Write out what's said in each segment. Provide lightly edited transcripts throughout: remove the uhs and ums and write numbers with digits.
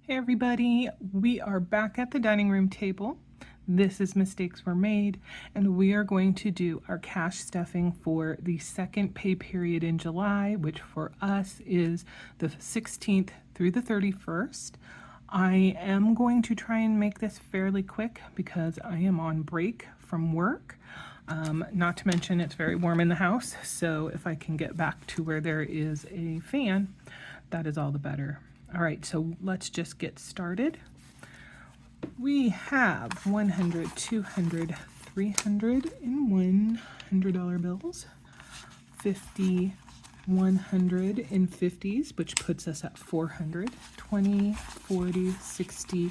Hey everybody, we are back at the dining room table. This is Mistakes Were Made, and we are going to do our cash stuffing for the second pay period in July, which for us is the 16th through the 31st. I am going to try and make this fairly quick because I am on break from work. Not to mention it's very warm in the house, so if I can get back to where there is a fan, that is all the better. All right, so let's just get started. We have 100, 200, 300, and $100 bills, 50, 100 in 50s, which puts us at 400, 20, 40, 60,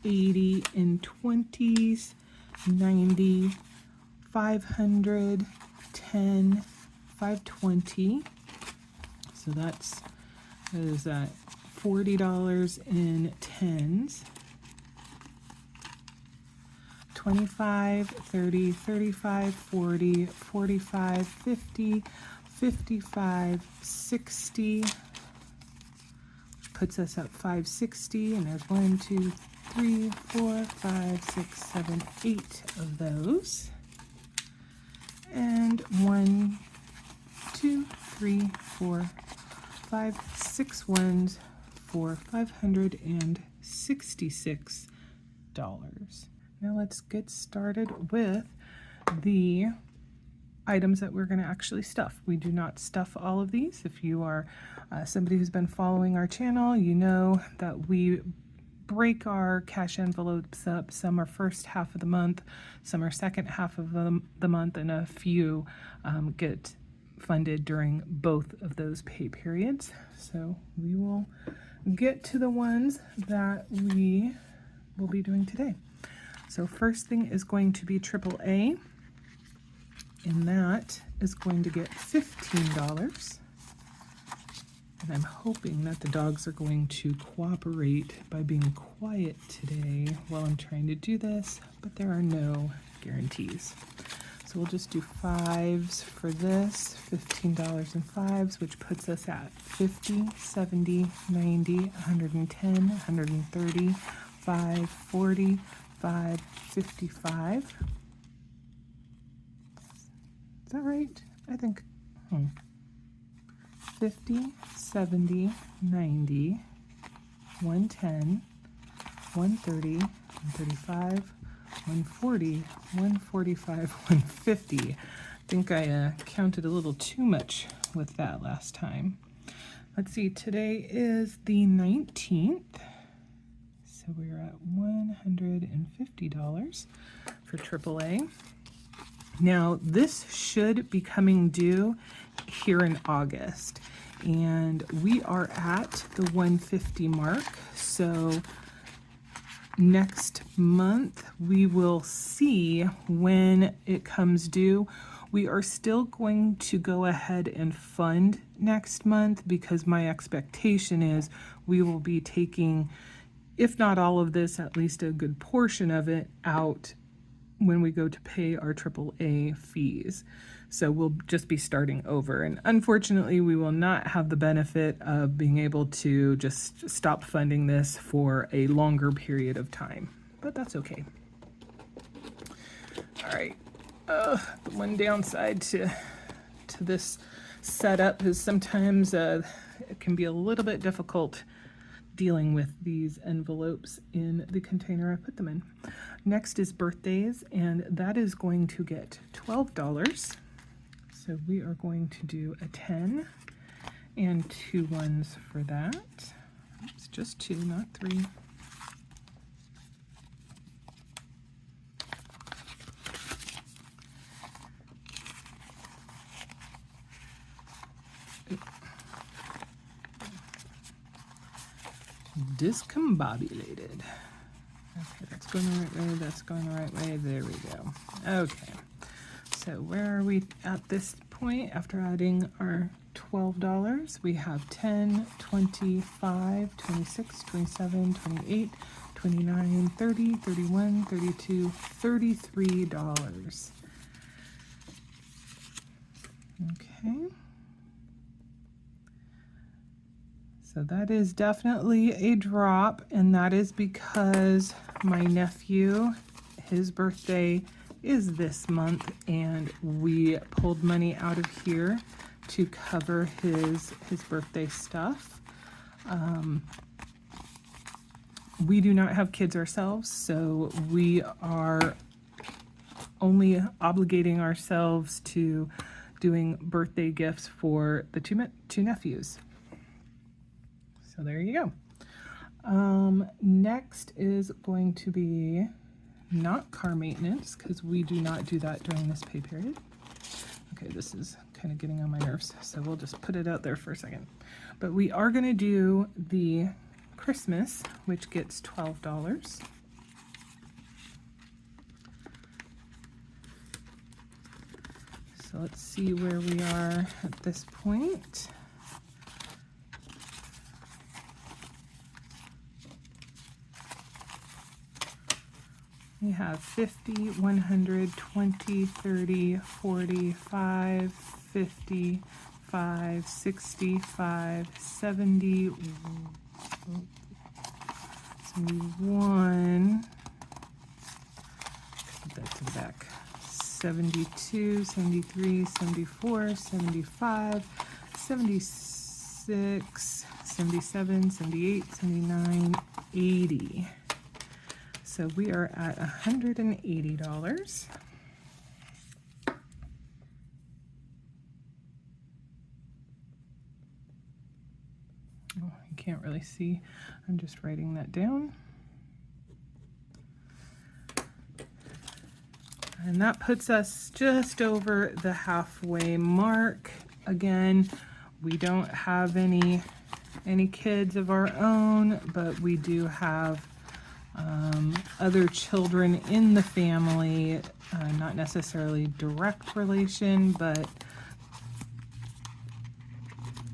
80 in 20s, 90, 500, 10, 520. So that is $40 in 10s, 25, 30, 35, 40, 45, 50, 55, 60, which puts us at 560, and there's 1, 2, 3, 4, 5, 6, 7, 8 of those, and 1, 2, 3, 4, 5, 6 ones for $566. Now let's get started with the items that we're going to actually stuff. We do not stuff all of these. If you are somebody who's been following our channel, you know that we break our cash envelopes up. Some are first half of the month, some are second half of the month, and a few get funded during both of those pay periods. So we will get to the ones that we will be doing today. So first thing is going to be AAA, and that is going to get $15. And I'm hoping that the dogs are going to cooperate by being quiet today while I'm trying to do this, but there are no guarantees. So we'll just do fives for this, $15 in fives, which puts us at 50, 70, 90, 110, 130, 5, 40, 5, 55. Is that right? I think, 50, 70, 90, 110, 130, 135, 140, 145, 150. I think I counted a little too much with that last time. Let's see, today is the 19th. So we're at $150 for AAA. Now this should be coming due here in August, and we are at the 150 mark. So next month we will see when it comes due. We are still going to go ahead and fund next month because my expectation is we will be taking, if not all of this, at least a good portion of it out when we go to pay our AAA fees. So we'll just be starting over. And unfortunately, we will not have the benefit of being able to just stop funding this for a longer period of time, but that's okay. All right, the one downside to this setup is sometimes it can be a little bit difficult dealing with these envelopes in the container I put them in. Next is birthdays, and that is going to get $12. So we are going to do a 10 and 2 ones for that. It's just 2, not 3. Discombobulated. Okay, that's going the right way, that's going the right way, there we go. Okay, so where are we at this point after adding our $12? We have 10, 25, 26, 27, 28, 29, 30, 31, 32, $33. Okay. So that is definitely a drop, and that is because my nephew, his birthday is this month, and we pulled money out of here to cover his birthday stuff. We do not have kids ourselves, so we are only obligating ourselves to doing birthday gifts for the two nephews. So there you go. Next is going to be not car maintenance, because we do not do that during this pay period. Okay, this is kind of getting on my nerves, so we'll just put it out there for a second. But we are going to do the Christmas, which gets $12. So let's see where we are at this point. We have 50, 100, 20, 30, 45, 55, 65, 70, 71, put that to the back, 72, 73, 74, 75, 76, 77, 78, 79, 80. So we are at $180. Oh, you can't really see. I'm just writing that down. And that puts us just over the halfway mark. Again, we don't have any kids of our own, but we do have other children in the family, not necessarily direct relation, but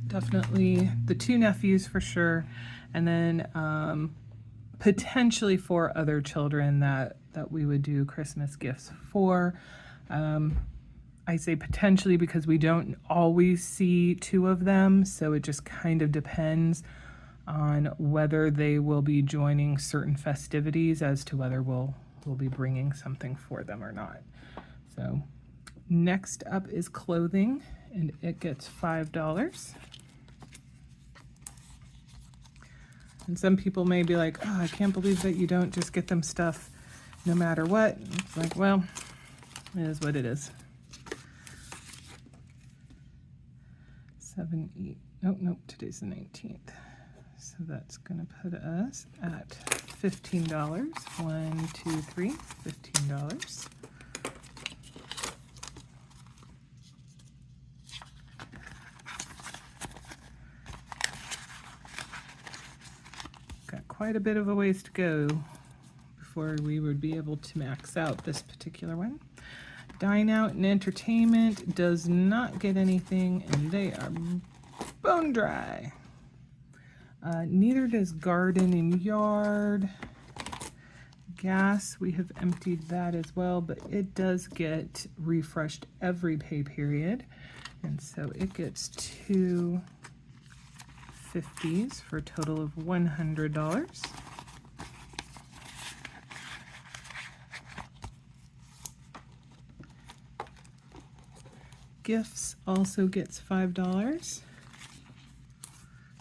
definitely the two nephews for sure, and then potentially 4 other children that we would do Christmas gifts for. I say potentially because we don't always see 2 of them, so it just kind of depends on whether they will be joining certain festivities as to whether we'll be bringing something for them or not. So next up is clothing, and it gets $5. And some people may be like, oh, I can't believe that you don't just get them stuff no matter what. It's like, well, it is what it is. 7, 8, nope, today's the 19th. So that's going to put us at $15. 1, 2, 3, $15. Got quite a bit of a ways to go before we would be able to max out this particular one. Dine Out and Entertainment does not get anything, and they are bone dry. Neither does Garden and Yard. Gas, we have emptied that as well, but it does get refreshed every pay period, and so it gets 2 50s for a total of $100. Gifts also gets $5.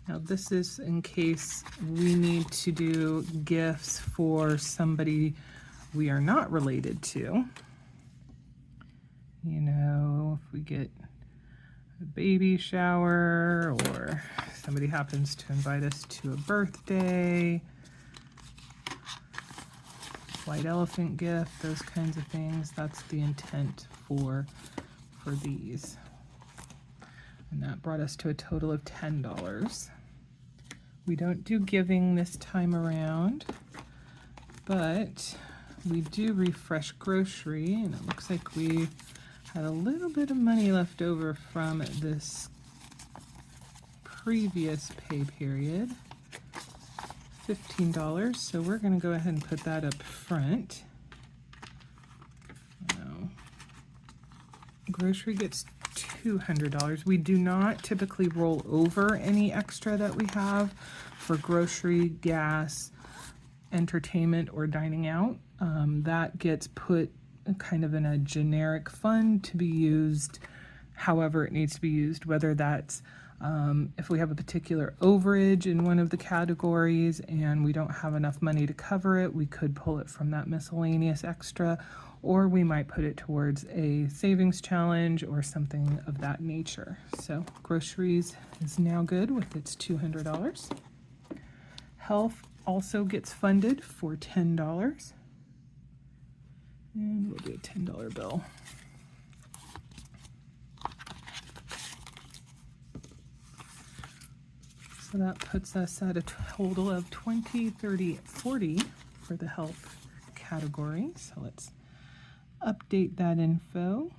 Now this is in case we need to do gifts for somebody we are not related to. You know, if we get a baby shower, or somebody happens to invite us to a birthday, white elephant gift, those kinds of things. That's the intent for these. And that brought us to a total of $10. We don't do giving this time around, but we do refresh grocery, and it looks like we had a little bit of money left over from this previous pay period, $15. So we're going to go ahead and put that up front. Grocery gets $200. We do not typically roll over any extra that we have for grocery, gas, entertainment, or dining out. That gets put kind of in a generic fund to be used however it needs to be used, whether that's if we have a particular overage in one of the categories and we don't have enough money to cover it, we could pull it from that miscellaneous extra, or we might put it towards a savings challenge or something of that nature. So groceries is now good with its $200. Health also gets funded for $10. And we'll do a $10 bill. So that puts us at a total of $20, $30, $40 for the health category. So let's update that info.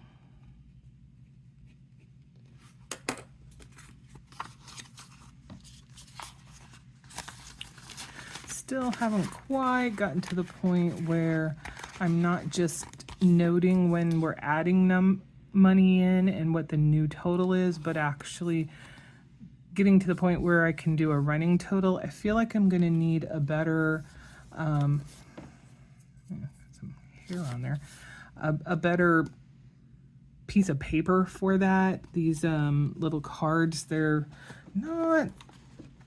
Still haven't quite gotten to the point where I'm not just noting when we're adding money in and what the new total is, but actually getting to the point where I can do a running total. I feel like I'm going to need a better, some hair on there, a better piece of paper for that. These little cards, they're not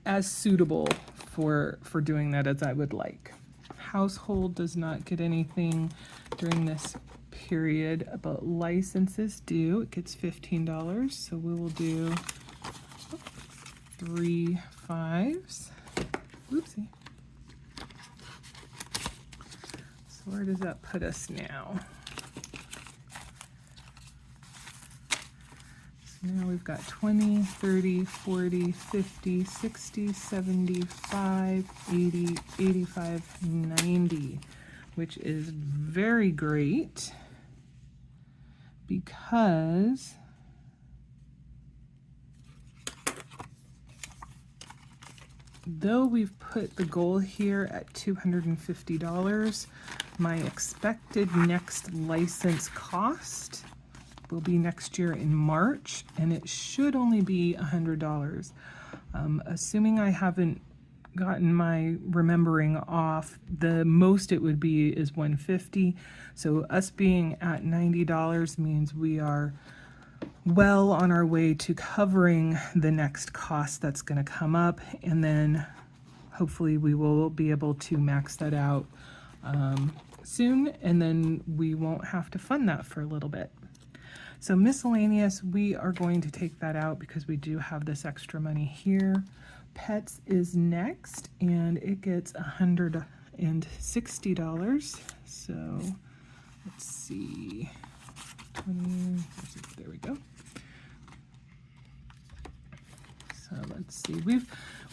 as suitable for doing that as I would like. Household does not get anything during this period, but licenses do. It gets $15, so we will do 3 5s. Oopsie. So where does that put us now? So now we've got 20, 30, 40, 50, 60, 75, 80, 85, 90, which is very great because though we've put the goal here at $250, my expected next license cost will be next year in March, and it should only be $100. Assuming I haven't gotten my remembering off, the most it would be is $150. So us being at $90 means we are well on our way to covering the next cost that's going to come up, and then hopefully we will be able to max that out soon, and then we won't have to fund that for a little bit. So miscellaneous, we are going to take that out because we do have this extra money here. Pets is next, and it gets $160. So let's see, 20, there we go. So let's see,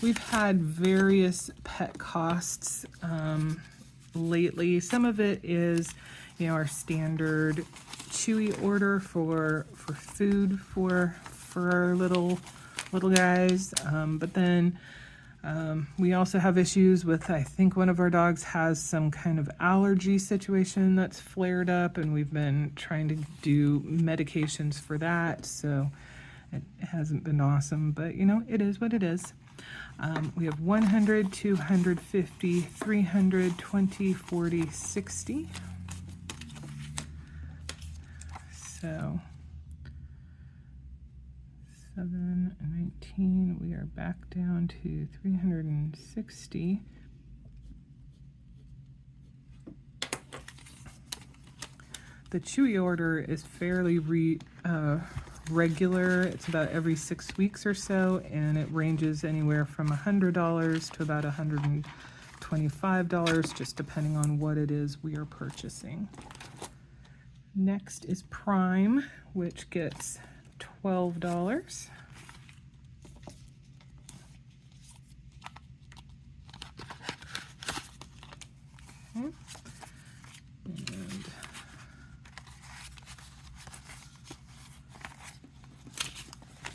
we've had various pet costs lately. Some of it is, our standard Chewy order for food for our little guys, but then we also have issues with, I think one of our dogs has some kind of allergy situation that's flared up, and we've been trying to do medications for that, so it hasn't been awesome, but it is what it is. We have 100, 250, 300, 20, 40, 60. So 7 and 19, we are back down to 360. The Chewy order is fairly regular. It's about every 6 weeks or so, and it ranges anywhere from $100 to about $125, just depending on what it is we are purchasing. Next is Prime, which gets $12. Okay.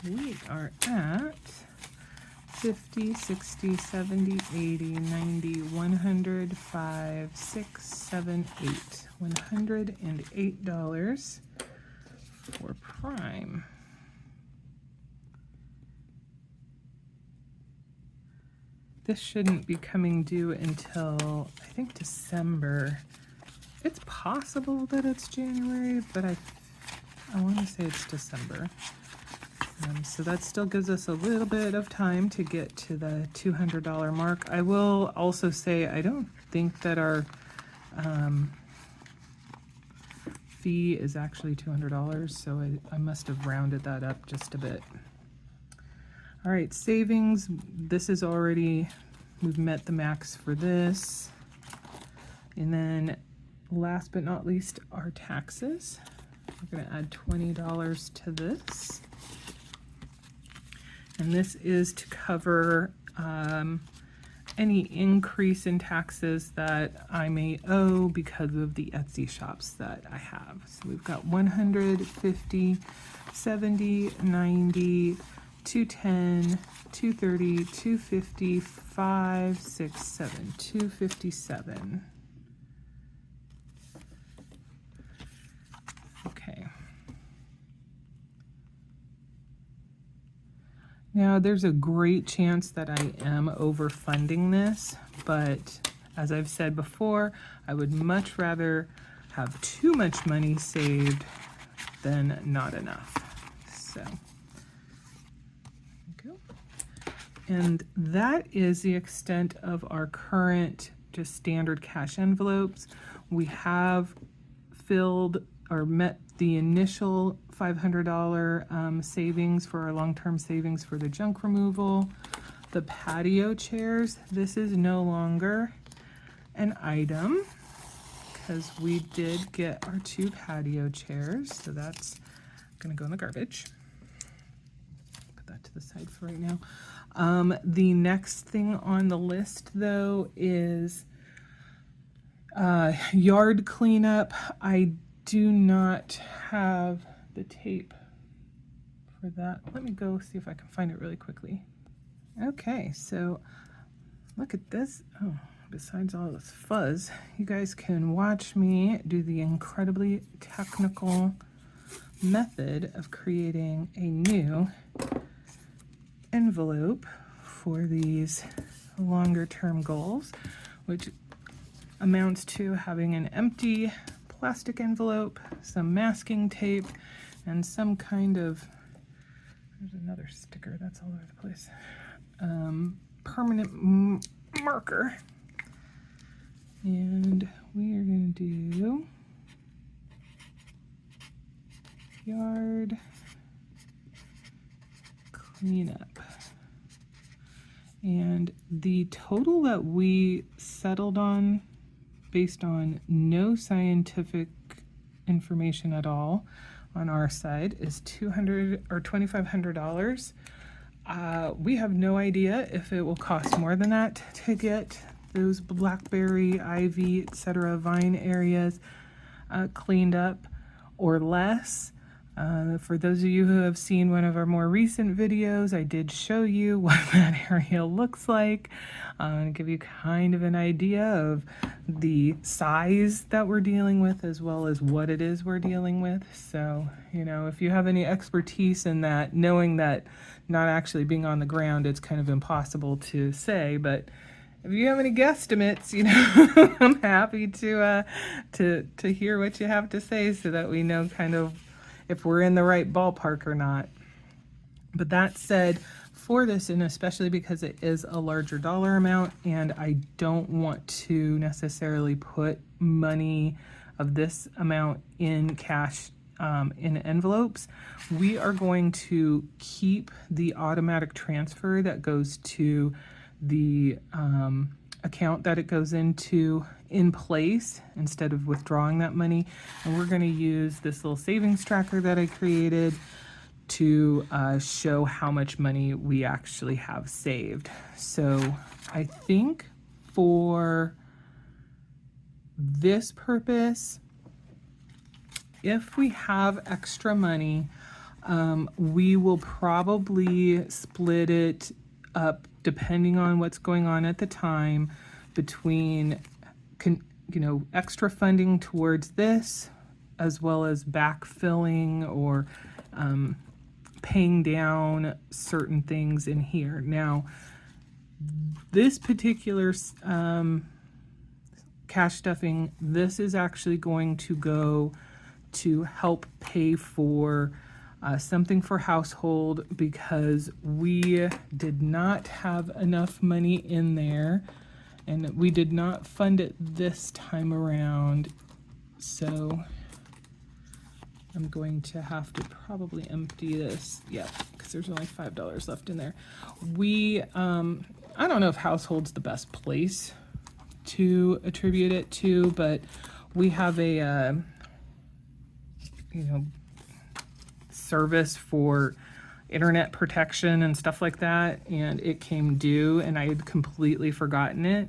And we are at 50, 60, 70, 80, 90, 100, 5, 6, 7, 8. $108 for Prime. This shouldn't be coming due until, I think, December. It's possible that it's January, but I want to say it's December. So that still gives us a little bit of time to get to the $200 mark. I will also say I don't think that our fee is actually $200, so I must have rounded that up just a bit. All right, savings. This is already, we've met the max for this. And then last but not least, our taxes. We're going to add $20 to this. And this is to cover any increase in taxes that I may owe because of the Etsy shops that I have. So we've got 150, 70, 90, 210, 230, 250, 5, 6, 7, 257. Okay. Now, there's a great chance that I am overfunding this, but as I've said before, I would much rather have too much money saved than not enough. So, there we go. And that is the extent of our current just standard cash envelopes. We have filled or met the initial $500 savings for our long-term savings for the junk removal. The patio chairs, this is no longer an item because we did get our 2 patio chairs, so that's gonna go in the garbage. Put that to the side for right now. The next thing on the list though is yard cleanup. I do not have the tape for that. Let me go see if I can find it really quickly. Okay, so look at this. Oh, besides all this fuzz, you guys can watch me do the incredibly technical method of creating a new envelope for these longer term goals, which amounts to having an empty plastic envelope, some masking tape, and some kind of, there's another sticker that's all over the place, permanent marker. And we are going to do yard cleanup. And the total that we settled on, based on no scientific information at all on our side, is $200 or $2,500. We have no idea if it will cost more than that to get those blackberry, ivy, etc. vine areas cleaned up, or less. For those of you who have seen one of our more recent videos, I did show you what that area looks like, and give you kind of an idea of the size that we're dealing with as well as what it is we're dealing with. So, you know, if you have any expertise in that, knowing that not actually being on the ground, it's kind of impossible to say, but if you have any guesstimates, you know, I'm happy to hear what you have to say so that we know kind of if we're in the right ballpark or not. But that said, for this, and especially because it is a larger dollar amount and I don't want to necessarily put money of this amount in cash in envelopes, we are going to keep the automatic transfer that goes to the account that it goes into in place instead of withdrawing that money. And we're going to use this little savings tracker that I created to show how much money we actually have saved. So I think for this purpose, if we have extra money, we will probably split it up depending on what's going on at the time between extra funding towards this as well as backfilling or paying down certain things in here. Now, This particular cash stuffing, this is actually going to go to help pay for something for household, because we did not have enough money in there and we did not fund it this time around. So I'm going to have to probably empty this. Yeah, because there's only $5 left in there. We, I don't know if household's the best place to attribute it to, but we have a, service for internet protection and stuff like that, and it came due and I had completely forgotten it,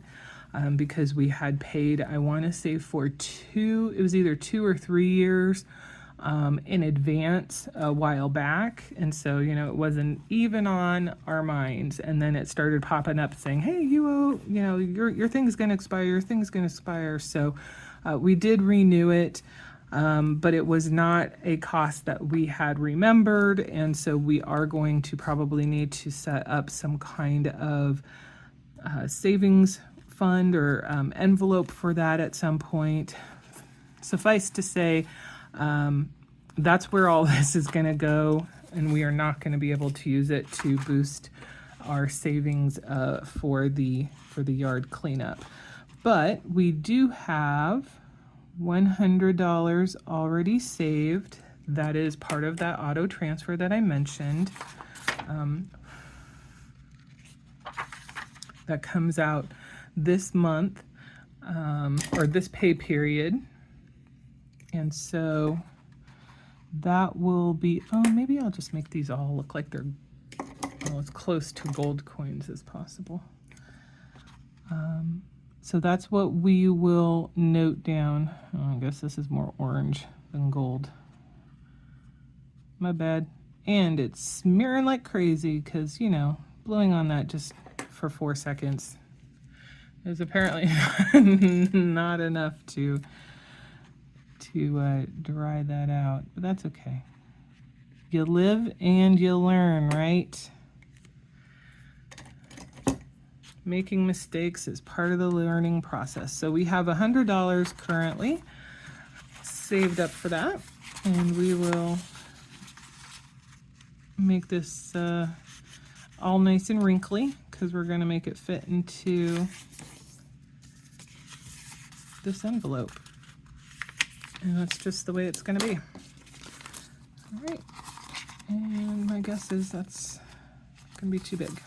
because we had paid, I want to say for it was either 2 or 3 years in advance a while back, and so it wasn't even on our minds, and then it started popping up saying, hey, you owe, your thing's gonna expire, so we did renew it. But it was not a cost that we had remembered, and so we are going to probably need to set up some kind of savings fund or envelope for that at some point. Suffice to say, that's where all this is going to go, and we are not going to be able to use it to boost our savings for the yard cleanup. But we do have $100 already saved. That is part of that auto transfer that I mentioned. That comes out this month, or this pay period. And so that will be, maybe I'll just make these all look like they're as close to gold coins as possible. So that's what we will note down. I guess this is more orange than gold. My bad. And it's smearing like crazy because, blowing on that just for 4 seconds is apparently not enough to dry that out. But that's okay. You live and you learn, right? Making mistakes is part of the learning process. So we have $100 currently saved up for that, and we will make this all nice and wrinkly because we're going to make it fit into this envelope, and that's just the way it's going to be. All right, and my guess is that's going to be too big.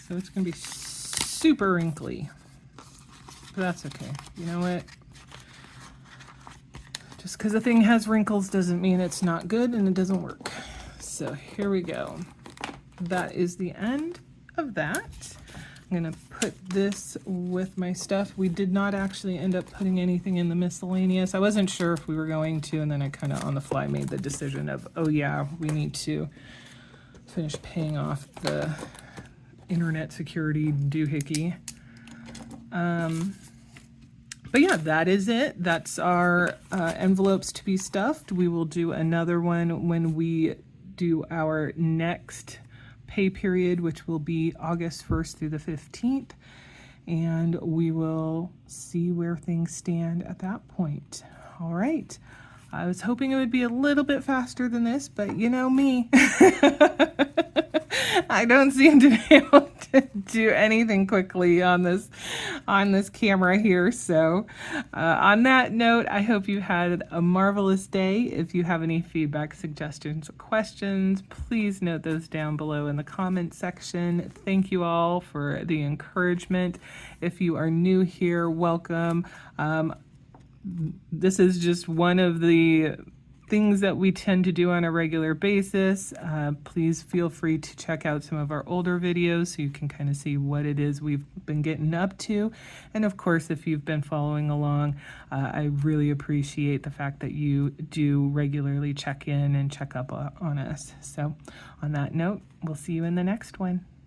So it's going to be super wrinkly, but that's okay. You know what? Just because a thing has wrinkles doesn't mean it's not good and it doesn't work. So here we go. That is the end of that. I'm going to put this with my stuff. We did not actually end up putting anything in the miscellaneous. I wasn't sure if we were going to, and then I kind of on the fly made the decision of, oh yeah, we need to finish paying off the internet security doohickey. But yeah, that is it. That's our envelopes to be stuffed. We will do another one when we do our next pay period, which will be August 1st through the 15th. And we will see where things stand at that point. All right. I was hoping it would be a little bit faster than this, but you know me. I don't seem to be able to do anything quickly on this camera here. So on that note, I hope you had a marvelous day. If you have any feedback, suggestions, or questions, please note those down below in the comment section. Thank you all for the encouragement. If you are new here, welcome. This is just one of the things that we tend to do on a regular basis. Please feel free to check out some of our older videos so you can kind of see what it is we've been getting up to. And of course, if you've been following along, I really appreciate the fact that you do regularly check in and check up on us. So on that note, we'll see you in the next one.